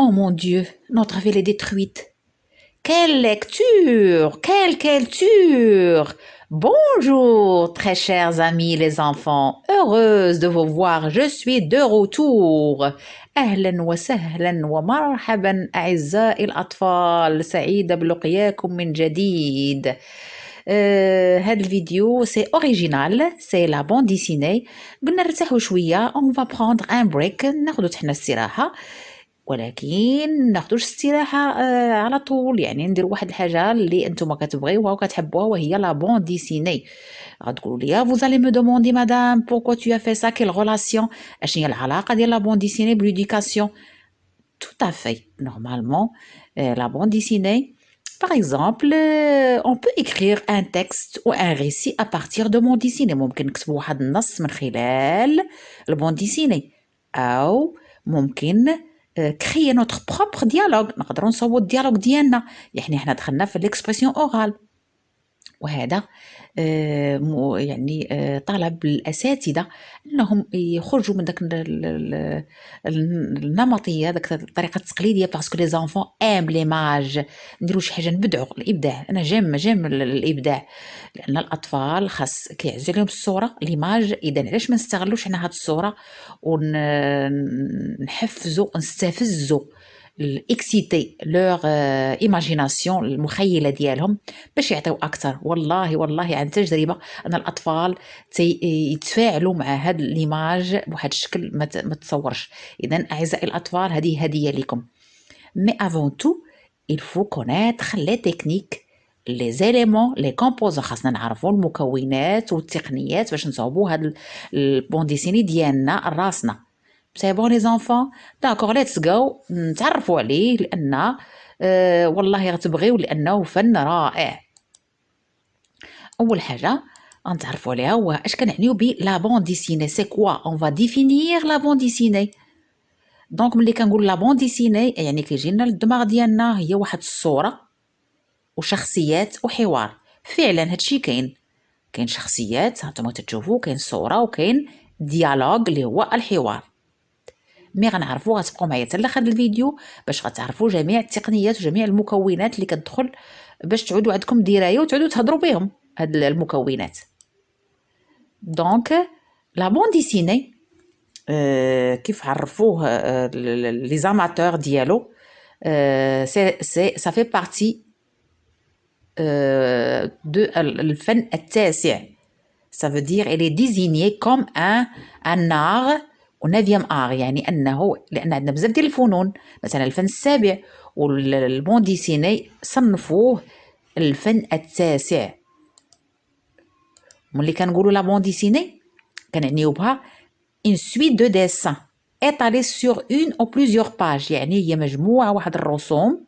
Oh mon Dieu, notre ville est détruite. Quelle lecture! Quelle culture! Bonjour, très chers amis les enfants. Heureuse de vous voir, je suis de retour. أهلا وسهلا ومرحبا أعزائي الأطفال، سعيدة بلقياكم من جديد. هاد الفيديو سي اوريجينال، سي لا بون ديسيني. قلنا نرتاحوا شويه، اون فا بروندر ان بريك، ناخذوا حنا استراحه، ولكن ناخذوش استراحه على طول، يعني نديروا واحد الحاجه اللي انتم كتبغيوها وكتحبوها، وهي لا بون ديسيني. غتقولوا لي vous allez me demander madame pourquoi tu as fait ça, quelle relation، اشنو هي العلاقه ديال لا بون ديسيني بلوديكاسيون؟ Tout à fait. Normalement, la bande dessinée, par exemple, on peut écrire un texte ou un récit à partir de bande dessinée. ممكن نكتبوا واحد النص من خلال البون ديسيني، أو ممكن créer notre propre dialogue. نقدروا نصوبوا الديالوج ديالنا، يعني حنا دخلنا في l'expression orale. وهذا يعني طلب الأساتذة أنهم يخرجوا من داك النمطية، داك الطريقة التقليدية، باسكو لي زانفون ام ليماج. نديرو شي حاجة نبدعو الإبداع. أنا جيم الإبداع، لأن الأطفال خاص كيعز عليهم الصورة ليماج. إذا علاش ما نستغلوش حنا هاد الصورة ونحفزو نستفزو الاكسيتي لور ايماجيناسيون، المخيله ديالهم، باش يعطيو اكثر. والله عن تجربه ان الاطفال يتفاعلوا مع هاد ليماج بواحد الشكل ما تصورش. اذا اعزائي الاطفال، هذه هديه لكم. مي افون تو il faut connaître les techniques، les éléments، les composants. خاصنا نعرفوا المكونات والتقنيات باش نصاوبوا هاد البون ديسيني ديالنا راسنا. سي بون لي زانفون، داكوغ ليتس جو نتعرفوا عليه، لان والله غتبغيو، لانه فن رائع. اول حاجه غنتعرفوا عليها هو اش كنعنيو ب لا بون ديسيني. سي كوا اون فا ديفينير لا بون ديسيني. دونك ملي كنقول لا بون ديسيني، يعني كيجينا للدماغ ديالنا هي واحد الصوره وشخصيات وحوار. فعلا هادشي كاين شخصيات هانتوما تتشوفوا، كاين صوره، وكاين ديالوج اللي هو الحوار. مي غنعرفوا، غتبقاو معايا حتى لاخر الفيديو باش غتعرفوا جميع التقنيات وجميع المكونات اللي كتدخل باش تعودوا عندكم درايه وتعودوا تهضروا بهم هاد المكونات. دونك لا بون ديسيني كيف عرفوه لي زاماتور ديالو، سي سا في بارتي دو الفن التاسع. ça veut dire elle est désignée comme un art و 9e art، يعني انه لان عندنا بزاف ديال الفنون، مثلا الفن السابع والبون ديسيني صنفوه الفن التاسع. ملي كنقولوا لا بون ديسيني كنعنيو بها une suite de dessins étalés sur une ou plusieurs pages، يعني هي مجموعه واحد الرسوم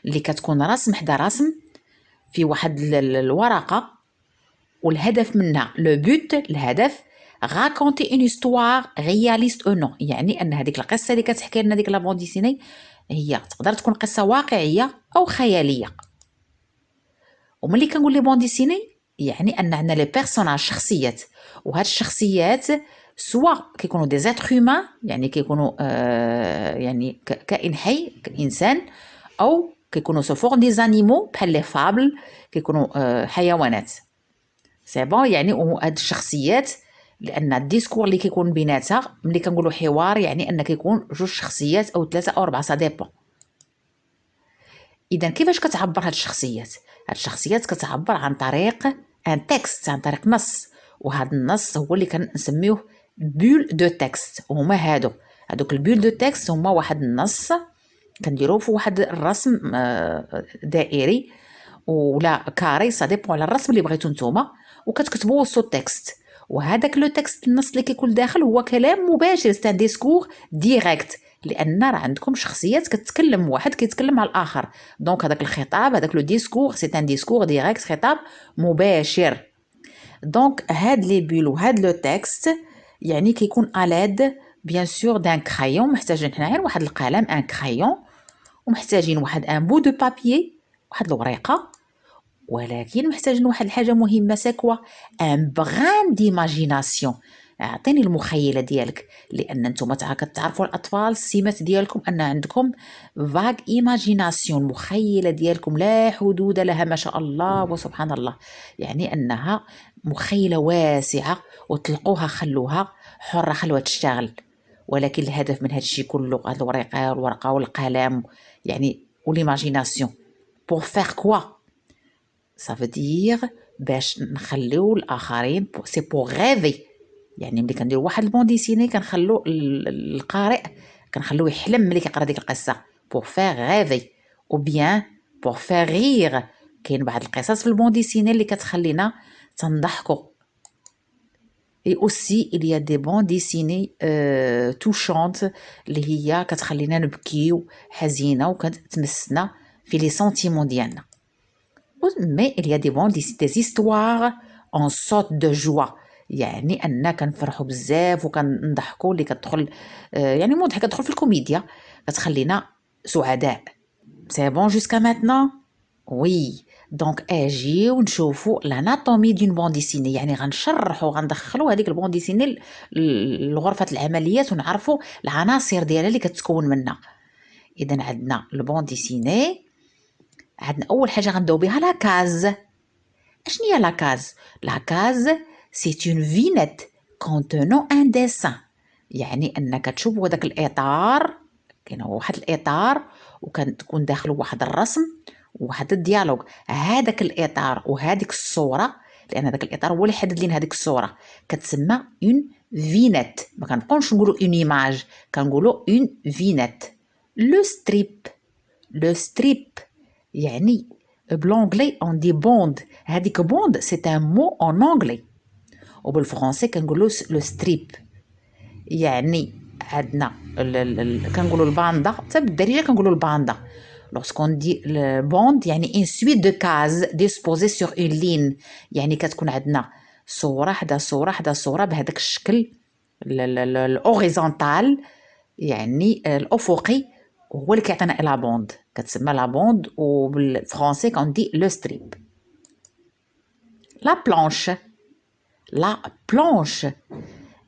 اللي كتكون رسم حدا رسم في واحد الورقه، والهدف منها لو بوت، الهدف raconter une histoire réaliste ou non، يعني ان هذيك القصه اللي كتحكي لنا ديك لا بون ديسيني هي تقدر تكون قصه واقعيه او خياليه. وملي كنقول لي بون ديسيني يعني ان عندنا لي بيرسوناج، شخصيات، وهاد الشخصيات سوا كيكونوا دي زيتر هيومان، يعني كيكونوا يعني كائن حي، كإنسان، او كيكونوا سو فورم دي زانيمو بحال لي فابل، كيكونوا حيوانات. سي بون، يعني هاد الشخصيات، لان الديسكور اللي كيكون بيناتها ملي كنقولوا حوار يعني ان كيكون جوج شخصيات او 3 او 4، سا ديبون. اذا كيفاش كتعبر هاد الشخصيات؟ هاد الشخصيات كتعبر عن طريق ان تكست، عن طريق نص، وهذا النص هو اللي كنسميوه بول دو تكست. وهما هادوك البول دو تكست هما واحد النص كنديروه في واحد الرسم دائري ولا كاري، سا ديبون على الرسم اللي بغيتو نتوما، وكتكتبوا وسط التكست. وهذاك لو تكست، النص اللي كيكون داخل هو كلام مباشر، سي ان ديسكور ديريكت، لان راه عندكم شخصيات كتتكلم، واحد كيتكلم مع الاخر. دونك هذاك الخطاب، هذاك لو ديسكور، سي ان ديسكور ديريكت، خطاب مباشر. دونك هاد لي بول وهاد لو تكست يعني كيكون الاد بيان سور دان كرايون، محتاجين حنا غير واحد القلم ان كرايون، ومحتاجين واحد ان بو دو بابيي، واحد الورقه، ولكن محتاجين واحد الحاجه مهمه، سي كوا ان بغان ديماجيناسيون. اعطيني المخيله ديالك، لان نتوما كتعرفوا الاطفال السمات ديالكم ان عندكم فاغ ايماجيناسيون، المخيله ديالكم لا حدود لها ما شاء الله وسبحان الله، يعني انها مخيله واسعه، وطلقوها خلوها حره، خلوها تشتغل. ولكن الهدف من هذا الشيء كله، هاد الورقه والقلم يعني وليماجيناسيون، pour faire quoi؟ ça veut dire باش نخليو الاخرين، سي pour rêver. يعني ملي كنديروا واحد البون ديسيني كنخلو القارئ، كنخلوه يحلم ملي كيقرا ديك القصه، pour faire rêver ou bien pour faire rire. كاين بعض القصص في البون ديسيني اللي كتخلينا تنضحكوا. et aussi il y a des bandes dessinées touchantes اللي هي كتخلينا نبكيو، حزينه وكتمسنا في لي سونتيمون ديالنا. mais il y a des histoires en sorte de joie، يعني أننا كنفرحوا بزاف وكنضحكوا، اللي كتدخل يعني مضحكة، كتدخل في الكوميديا، كتخلينا سعداء. سي بون جوسكا ماتنا؟ وي. دونك اجي ونشوفوا لاناتومي دون بون ديسيني، يعني غنشرحوا غندخلوا هذيك البون ديسيني لغرفه العمليات ونعرفوا العناصر ديالها اللي كتكون منها. اذا عندنا البون ديسيني، عندنا اول حاجه غنبداو بها لا كاز. اشنو هي لا كاز؟ لا كاز سي اون فينيت كونتونون ان ديسان، يعني انك تشوف هذاك الاطار، كاين واحد الاطار وكتكون داخله واحد الرسم وواحد الديالوج. هذاك الاطار وهذيك الصوره، لان هذاك الاطار هو اللي حدد لنا هذيك الصوره، كتسمى اون فينيت. ما كنبقاوش نقولوا اون ايماج، كنقولوا اون فينيت. لو ستريب، لو ستريب يعني بالانجلي اون دي بوند. هذيك بوند سي ان مو اون انجلي، وبالفرنسي كنقولوا لو ستريب. يعني عندنا كنقولوا الباندا، حتى بالدارجه كنقولوا الباندا. لوسكون دي البوند يعني ان سويت دو كاز ديسبوزي سور اون لين، يعني كتكون عندنا صوره حدا صوره حدا صوره بهذاك الشكل الاوريزونتال، يعني الافقي، هو اللي كيعطينا لا بوند، كتسمى لا بوند، وبالفرنسي كندي لو ستريب. لا بلانش، لا بلانش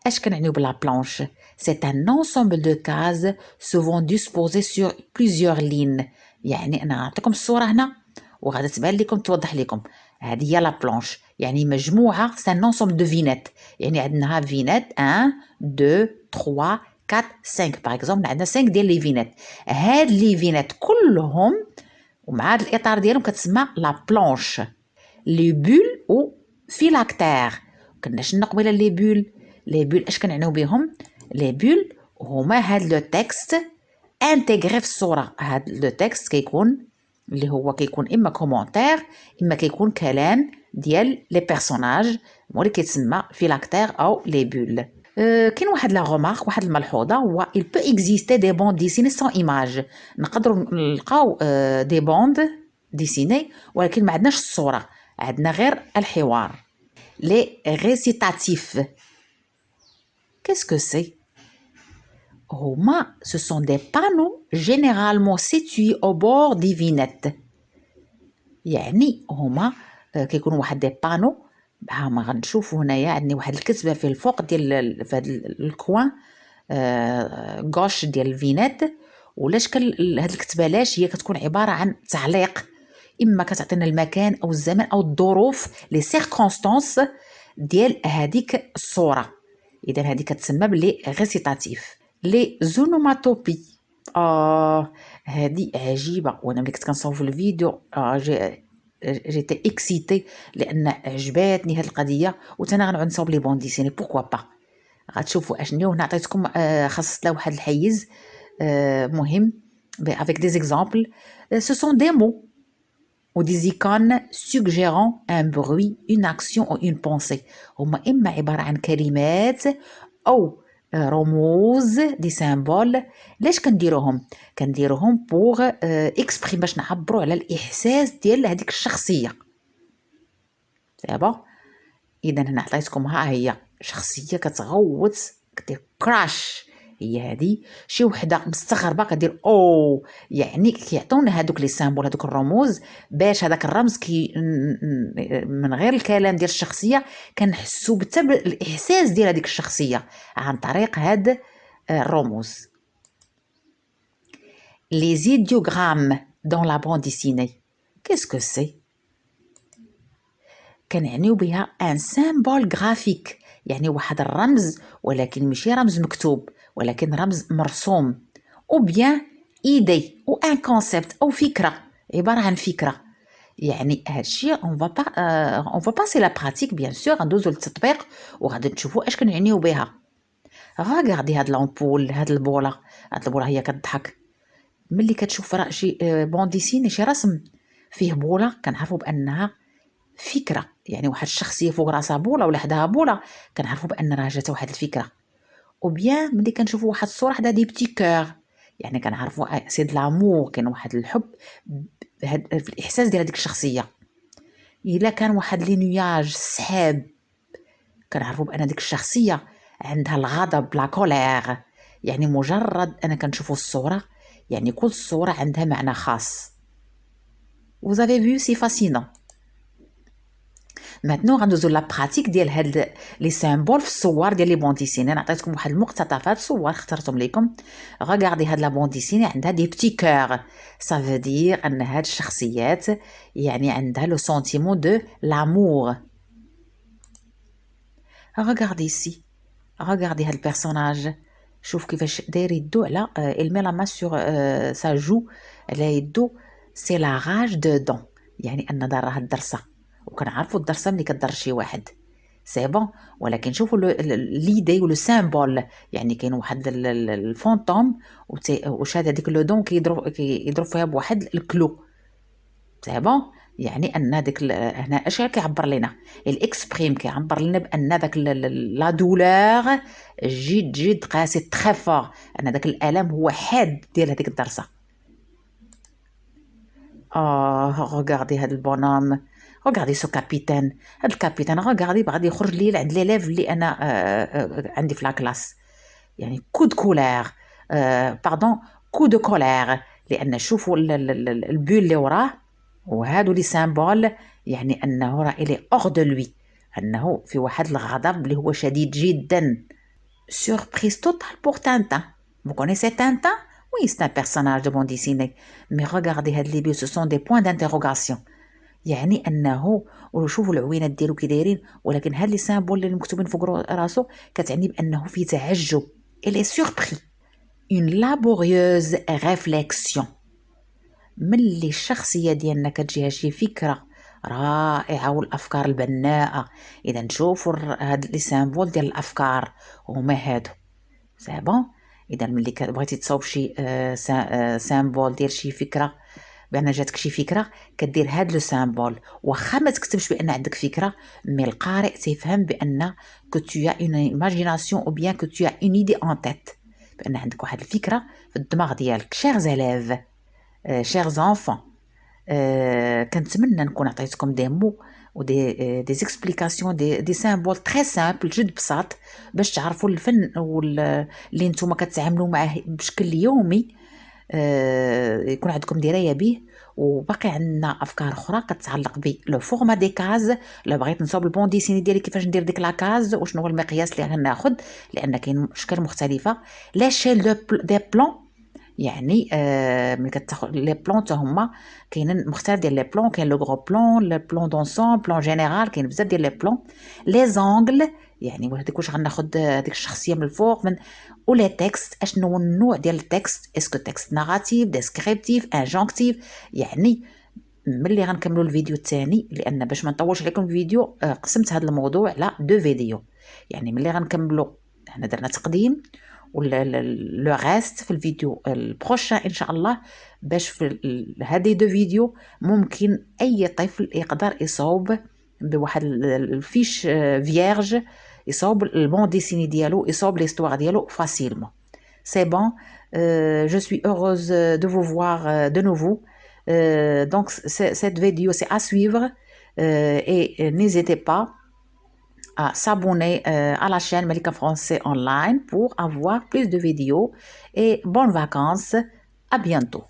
اش كنعنيو بلا بلانش؟ سي ان انسومبل دو كاز سوفون ديسبوزي سور بليزيور لين، يعني انا نعطيكم الصوره هنا وغادي تبان لكم توضح لكم. هذه هي لا بلانش، يعني مجموعه، سي ان انسومبل دو فينيت، يعني عندنا فينيت 1 2 3 4 5 باغ اكزومبل، عندنا 5 ديال لي فينيت. هاد لي فينيت كلهم ومع هاد الاطار ديالهم كتسمى لا بلانش. لي بول و فيلاكتير، كنا شنا قبيله لي بول. لي بول اش كنعنيو بهم؟ لي بول هما هاد لو تكست انتيغري في الصوره. هاد لو تكست كيكون اللي هو كيكون اما كومونتير اما كيكون كلام ديال لي بيرسوناج، هو اللي كيتسمى فيلاكتير او لي بول. كاين واحد لا غومارك، واحد الملحوظه، هو il peut exister des bandes dessinées sans image. نقدروا نلقاو دي بوند ديسيني ولكن ما عندناش الصوره، عندنا غير الحوار. لي ريسيتاتيف، qu'est-ce que c'est؟ هما ce sont des panneaux généralement situés au bord des vignettes. يعني هما كيكونوا واحد دي بانو، ها ما غنشوفوا هنايا عندي واحد الكتبه في الفوق ديال في هذا الكوان غوش ديال الفينيت. ولا شكل هاد الكتبه لاش هي كتكون عباره عن تعليق، اما كتعطينا المكان او الزمان او الظروف لي سيركونستانس ديال هذيك الصوره. اذا هذه كتسمى بلي ريسيتاتيف. لي زونوماتوبي، هذه عجيبه، وانا ملي كنت كنصور في الفيديو جيتي اكسيتي لان عجباتني هذه القضيه، وتانا غنعود نصاوب لي بون ديسيني بوركوا با. غتشوفوا اشنو هنا عطيتكم خصصت له واحد الحيز مهم avec des exemples. Ce sont des mots ou des icônes suggérant un bruit, une action ou une pensée. هما إما عبارة عن كلمات أو رموز دي سامبول. ليش كنديروهم؟ كنديروهم بوغ اكسبريم، باش نعبروا على الإحساس ديال هذيك الشخصية. صافا. إذا هنا عطيتكم، ها هي شخصية كتغوت كدير كراش، هي هذه شي وحده مستغربه كدير او، يعني كيعطونا هذوك لي سامبول، هذوك الرموز، باش هذاك الرمز من غير الكلام ديال الشخصيه كنحسوا حتى بالاحساس ديال هذيك الشخصيه عن طريق هاد الرموز. Les idéogrammes dans la bande dessinée, qu'est-ce que c'est؟ كنعنيو بها ان سامبول غرافيك، يعني واحد الرمز ولكن ماشي رمز مكتوب ولكن رمز مرسوم، او بيان ايدي او ان كونسيبت او فكره، عباره عن فكره. يعني هادشي اون فا باسي لا براتيك بيان سور، غندوزو للتطبيق وغادي نشوفوا اش كنعنيو بها. غاردي هاد لامبول، هاد البوله، هاد البوله هي كتضحك. ملي كتشوف شي بون ديسيني، شي رسم فيه بوله، كنعرفوا بانها فكره، يعني واحد الشخصيه فوق راسها بوله ولا حداها بوله، كنعرفوا بان راه جات واحد الفكره. او بيان ملي كنشوفوا واحد الصوره حدا دي بتي كور، يعني كنعرفوا سي د لامور، كاين واحد الحب في الاحساس ديال هذيك الشخصيه. الا كان واحد لي نياج سحاب، كنعرفوا بان ديك الشخصيه عندها الغضب، لا كولير. يعني مجرد انا كنشوفوا الصوره، يعني كل صوره عندها معنى خاص. vous avez vu c'est fascinant. maintenant غندوزو لا براتيك ديال هاد لي سامبول في الصور ديال لي بون ديسيني. انا عطيتكم واحد المقتطفات صور اخترتهم لكم. غاردي هاد لا بون ديسيني عندها دي بتي كور، سا فو دير ان هاد الشخصيات يعني عندها لو سونتيمون دو لامور. regardez ici, regardez هاد البيرسوناج، شوف كيفاش داير يدو على il met la main sur sa joue، على يدو. سي لا راج دو دون، يعني ان دار الدرسه، وكنعرفوا الدرسه ملي كدار شي واحد سي بون. ولكن شوفوا ليدي ولو سامبول، يعني كاين واحد الفونتوم وشاد هذيك لو دون كيضرب فيها بواحد الكلو، سي بون. يعني ان ديك هنا اش كيعبر لنا الاكسبريم، كيعبر لنا بان داك لا دولور جد جد قاسي تري فور، ان داك الالم هو حاد ديال هذيك الدرسه. غوغاردي هاد البونوم، غوغاردي سو كابيتان، هاد الكابيتان غوغاردي غادي يخرج لي عند ليليف اللي انا عندي في لا كلاس، يعني كو دو كولير، باردون كو دو كولير، لان شوفوا البول اللي وراه وهادو لي سامبول، يعني انه راه الي اوغ دو لوي، انه في واحد الغضب اللي هو شديد جدا. Surprise totale pour Tintin. Vous connaissez Tintin? Oui, c'est un personnage de bande dessinée. Mais regardez هاد les bulles, ce sont des points d'interrogation. يعني انه وشوفوا العوينات ديالو كي دايرين، ولكن هاد لي سامبول اللي مكتوبين فوق راسو كتعني بانه في تعجب. Il est surpris. Une laborieuse réflexion. ملي الشخصيه ديالنا كتجيها شي فكره رائعه والافكار البناءه، اذا نشوفوا هاد لي سامبول ديال الافكار هما هادو، سي بون. اذا ملي بغيتي تصاوب شي سامبول ديال شي فكره، بان جاتك شي فكره كدير هاد لو سامبول، واخا ما تكتبش بان عندك فكره، مي القارئ تيفهم بان كو tu as une imagination ou bien que tu as une idée en tête، بان عندك واحد الفكره في الدماغ ديالك. chers élèves، chers enfants، كنتمنى نكون عطيتكم دي مو و دي زيكسبليكاسيون دي سامبول تري سامبل، جد بساط، باش تعرفوا الفن اللي نتوما كتعاملوا معاه بشكل يومي، يكون عندكم درايه به. وباقي عندنا افكار اخرى كتعلق ب لو فورما دي كاز. لا بغيت نصاوب البون ديسيني ديالي كيفاش ندير ديك لا كاز وشنو هو المقياس اللي غناخذ، لان كاين اشكال مختلفه. لاشيل دي بلون، يعني ملي كتاخد لي بلون حتى هما كاينين مختلف ديال لي بلون، كاين لو غرو بلون، لو بلون دونسون، بلون جينيرال، كاين بزاف ديال لي بلون. لي زونغل، يعني واش غناخد هذيك الشخصيه من الفوق من، و لي تكست، اشنو هو النوع ديال التكست، اسكو تكست ناراتيف، ديسكريبتيف، انجونكتيف. يعني ملي غنكملوا الفيديو الثاني، لان باش ما نطولش عليكم الفيديو قسمت هذا الموضوع على دو فيديو، يعني ملي غنكملوا حنا درنا تقديم لو ريست في الفيديو البروشان ان شاء الله، باش في هذه دو فيديو ممكن اي طفل يقدر يصاوب بواحد الفيش فيرج، يصاوب البون ديسيني ديالو، يصاوب ليستوار ديالو فاسيلمون. سي بون. je suis heureuse de vous voir de nouveau. Donc cette vidéo c'est à suivre et n'hésitez pas à s'abonner à la chaîne Malika Français Online pour avoir plus de vidéos et bonnes vacances. À bientôt.